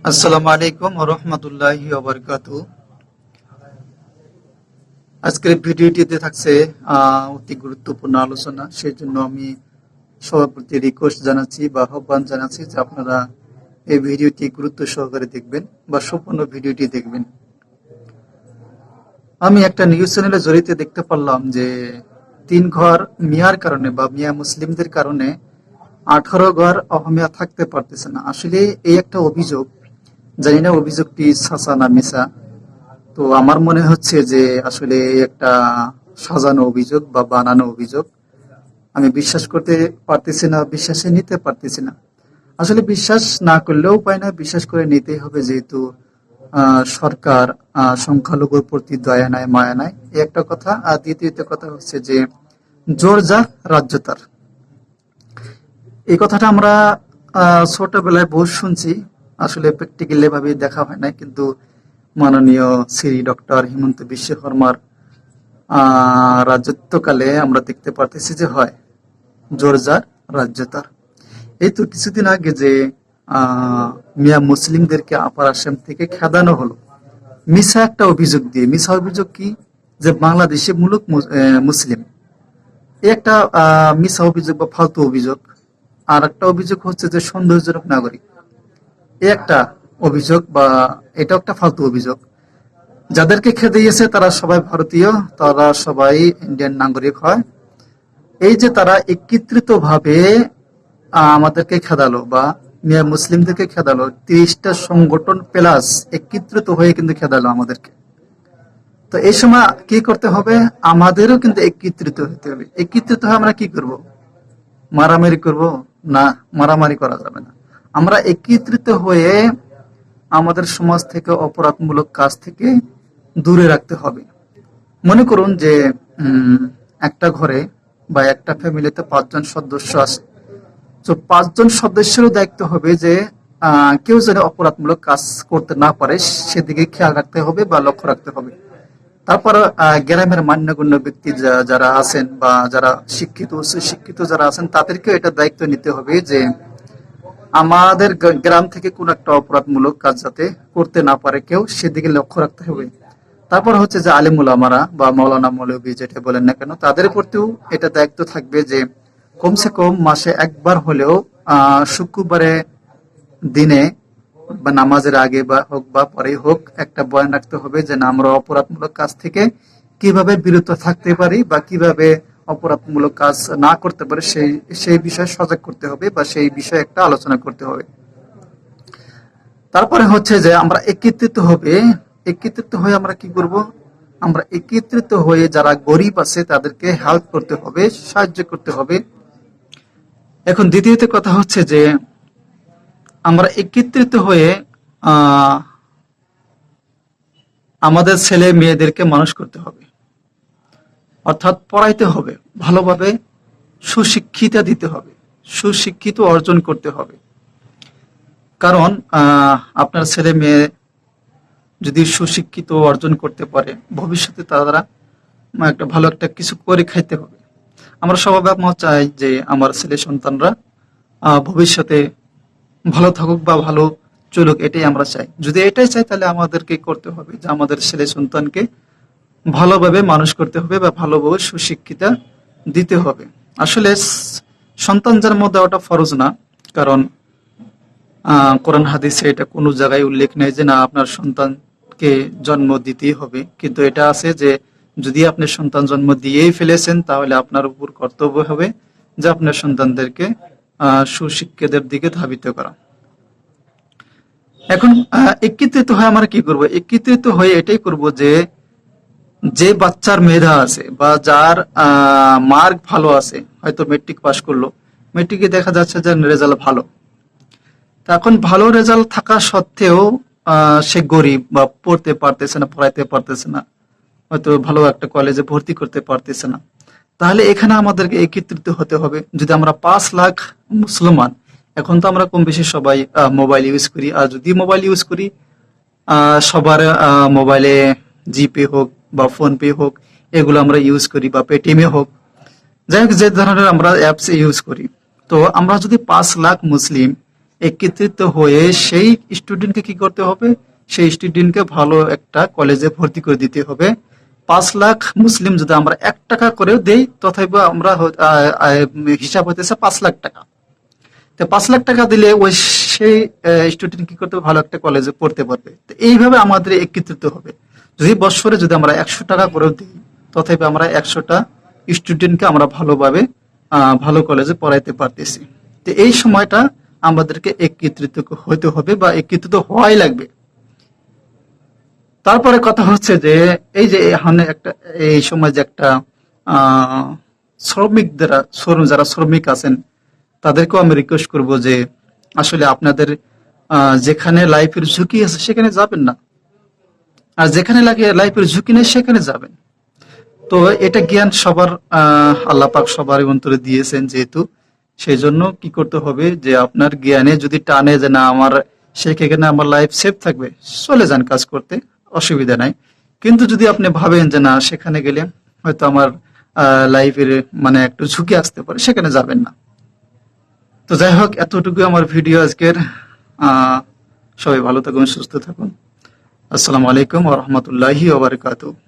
আসসালামু আলাইকুম ওয়া রাহমাতুল্লাহি ওয়া বারাকাতুহু। আজকের ভিডিওটিতে থাকছে অতি গুরুত্বপূর্ণ আলোচনা। সেই জন্য আমি সবার প্রতি রিকোয়েস্ট জানাচ্ছি বা আহ্বান জানাচ্ছি যে আপনারা এই ভিডিওটি গুরুত্ব সহকারে দেখবেন বা সম্পূর্ণ ভিডিওটি দেখবেন। আমি একটা নিউজ চ্যানেলে জড়িত দেখতে পারলাম যে 3 ঘর মিয়ার কারণে বা মিয়া মুসলিমদের কারণে 18 ঘর অহমিয়া থাকতে পারতেছে না। আসলে এই একটা অভিযোগ, জানি না অভিযোগটি সাচা না মিছা। তো আমার মনে হচ্ছে যে আসলে একটা সাজানো অভিযোগ বা বানানো অভিযোগ। আমি বিশ্বাস করতে পারতেছি না, বিশ্বাসে নিতে পারতেছি না। আসলে বিশ্বাস না করলেও উপায় না, বিশ্বাস করে নিতেই হবে, যেহেতু সরকার সংখ্যালঘুর প্রতি দয়া নাই মায়া নাই, এই একটা কথা। আর দ্বিতীয়ত কথা হচ্ছে যে জোর যার রাজ্য তার, এই কথাটা আমরা ছোটবেলায় বহু শুনছি। আসলে প্র্যাকটিক্যালি ভাবে দেখা হয় না, কিন্তু মাননীয় শ্রী ডক্টর হিমন্ত বিশ্ব শর্মার রাজত্বকালে আমরা দেখতে পারতেছি যে হয় জোর যার রাজ্য তার। এই তো কিছুদিন আগে যে মিয়া মুসলিমদেরকে আপার আসাম থেকে খেদানো হলো মিছা একটা অভিযোগ দিয়ে। মিছা অভিযোগ কি? যে বাংলাদেশে মূলক মুসলিম, এই একটা মিছা অভিযোগ বা ফালতু অভিযোগ। আর একটা অভিযোগ হচ্ছে যে সন্দেহজনক নাগরিক, এই একটা অভিযোগ বা এটা একটা ফালতু অভিযোগ। যাদেরকে খেদিয়েছে তারা সবাই ভারতীয়, তারা সবাই ইন্ডিয়ান নাগরিক হয়। এই যে তারা একত্রিত ভাবে আমাদেরকে খেদালো বা মিয়া মুসলিমদেরকে খেদালো, 30টা সংগঠন প্লাস একত্রিত হয়ে কিন্তু খেদালো আমাদেরকে। তো এই সময় কি করতে হবে? আমাদেরও কিন্তু একত্রিত হতে হবে। একত্রিত হয়ে আমরা কি করব? মারামারি করব? না, মারামারি করা যাবে না। আমরা একত্রিত হয়ে আমাদের সমাজ থেকে অপরাধমূলক কাজ থেকে দূরে রাখতে হবে। মনে করুন যে একটা ঘরে বা একটা ফ্যামিলিতে 5 জন সদস্য আছে। তো 5 জন সদস্যেরও দায়িত্ব হবে যে কেউ যেন অপরাধমূলক কাজ করতে না পারে সেদিকে খেয়াল রাখতে হবে বা লক্ষ্য রাখতে হবে। তারপর গ্রামের মান্যগণ্য ব্যক্তি যারা আছেন বা যারা শিক্ষিত উচ্চ শিক্ষিত যারা আছেন তাদেরকে এটা দায়িত্ব নিতে হবে যে আমাদের গ্রাম থেকে কোন একটা অপরাধমূলক কাজ যাতে করতে না পারে কেউ, সেদিকে লক্ষ্য রাখতে হবে। তারপর হচ্ছে যে আলিম উলামারা বা মাওলানা মৌলভী যেটা বলেন না কেন, তাদের প্রতিও এটা দায়িত্ব থাকবে যে কমসে কম মাসে একবার হলেও শুক্রবারে দিনে বা নামাজের আগে বা হোক বা পরে হোক একটা বয়ান রাখতে হবে যে না, আমরা অপরাধমূলক কাজ থেকে কিভাবে বিরত থাকতে পারি বা কিভাবে অপরাধমূলক কাজ না করতে পারে সেই সেই বিষয়ে সজাগ করতে হবে বা সেই বিষয়ে একটা আলোচনা করতে হবে। তারপরে হচ্ছে যে আমরা একত্রিত হবে। একত্রিত হয়ে আমরা কি করব? আমরা একত্রিত হয়ে যারা গরিব আছে তাদেরকে হেল্প করতে হবে, সাহায্য করতে হবে। এখন দ্বিতীয়ত কথা হচ্ছে যে আমরা একত্রিত হয়ে আমাদের ছেলে মেয়েদেরকে মানুষ করতে হবে, অর্থাৎ পড়াইতে হবে ভালোভাবে, সুশিক্ষিতা দিতে হবে, সুশিক্ষিত অর্জন করতে হবে। কারণ আপনার ছেলে মেয়ে যদি সুশিক্ষিত অর্জন করতে পারে, ভবিষ্যতে তারা একটা ভালো একটা কিছু করে খাইতে হবে। আমরা সবাই বাবা চাই যে আমার ছেলে সন্তানরা ভবিষ্যতে ভালো থাকুক বা ভালো চলুক, এটাই আমরা চাই। যদি এটাই চাই তাহলে আমাদেরকে করতে হবে যে আমাদের ছেলে সন্তানকে ভালোভাবে মানুষ করতে হবে বা ভালোভাবে সুশিক্ষিতা দিতে হবে। আসলে সন্তান জন্ম দেওয়াটা ফরজ না, কারণ কোরআন হাদিসে এটা কোনো জায়গায় উল্লেখ নেই যে না আপনার সন্তানকে জন্ম দিতেই হবে, কিন্তু এটা আছে যে যদি আপনি সন্তান জন্ম দিয়েই ফেলেছেন তাহলে আপনার উপর কর্তব্য হবে যে আপনার সন্তানদেরকে সুশিক্ষাদের দিকে ধাবিত করা। এখন একত্রিত হয়ে আমরা কি করব? একত্রিত হয়ে এটাই করব যে যে বাচ্চার মেধা আছে বা যার মার্ক ভালো আছে, হয়তো মেট্রিক পাস করলো, মেট্রিকে দেখা যাচ্ছে যে রেজাল্ট ভালো, এখন ভালো রেজাল্ট থাকা সত্ত্বেও সে গরিব বা পড়তে পারতেছে না, পড়াইতে পারতেছে না, হয়তো ভালো একটা কলেজে ভর্তি করতে পারতেছে না, তাহলে এখানে আমাদেরকে একত্রিত হতে হবে। যদি আমরা 5 লাখ মুসলমান, এখন তো আমরা কম বেশি সবাই মোবাইল ইউজ করি, আর যদি মোবাইল ইউজ করি সবার মোবাইলে জিপে হোক বা ফোন পে হোক এগুলো আমরা ইউজ করি, বা পেটিএমে হোক, যাই হোক যে ধরনের আমরা অ্যাপস ইউজ করি। তো আমরা যদি 5 লাখ মুসলিম একত্রিত হয়ে সেই স্টুডেন্টকে কি করতে হবে, সেই স্টুডেন্টকে ভালো একটা কলেজে ভর্তি করে দিতে হবে। 5 লাখ মুসলিম যদি আমরা 1 টাকা করেও দেই, তথাপি আমরা হিসাব হইতেছে 5 লাখ টাকা। তো 5 লাখ টাকা দিলে ওই সেই স্টুডেন্ট কি করতে হবে, ভালো একটা কলেজে পড়তে পারবে। তো এইভাবে আমাদের একত্রিত হবে। যদি বৎসরে যদি আমরা 100 টাকা করেও দিই, তথাপি আমরা 100টা স্টুডেন্টকে আমরা ভালোভাবে ভালো কলেজে পড়াইতে পারতেছি। তো এই সময়টা আমাদেরকে একত্রিত হতে হবে বা একত্রিত হওয়াই লাগবে। তারপরে কথা হচ্ছে যে এই যে এখানে একটা এই সময় যে একটা আহ যারা শ্রমিক আছেন, তাদেরকেও আমি রিকোয়েস্ট করব যে আসলে আপনাদের যেখানে লাইফের ঝুঁকি আছে সেখানে যাবেন না, আর যেখানে লাগে লাইফের ঝুঁকি নেই সেখানে যাবেন। তো এটা জ্ঞান সবার আল্লাহ পাক সবার অন্তরে দিয়েছেন যেহেতু, সেই জন্য কি করতে হবে যে আপনার জ্ঞানে যদি টানে যে না আমার সেখানে আমার লাইফ সেফ থাকবে, চলে যান কাজ করতে, অসুবিধা নাই। কিন্তু যদি আপনি ভাবেন যে না সেখানে গেলে হয়তো আমার লাইফের মানে একটু ঝুঁকি আসতে পারে, সেখানে যাবেন না। তো যাই হোক, এতটুকু আমার ভিডিও আজকের। সবাই ভালো থাকুন, সুস্থ থাকুন। আসসালামু আলাইকুম ওয়া রাহমাতুল্লাহি ওয়া বারাকাতুহু।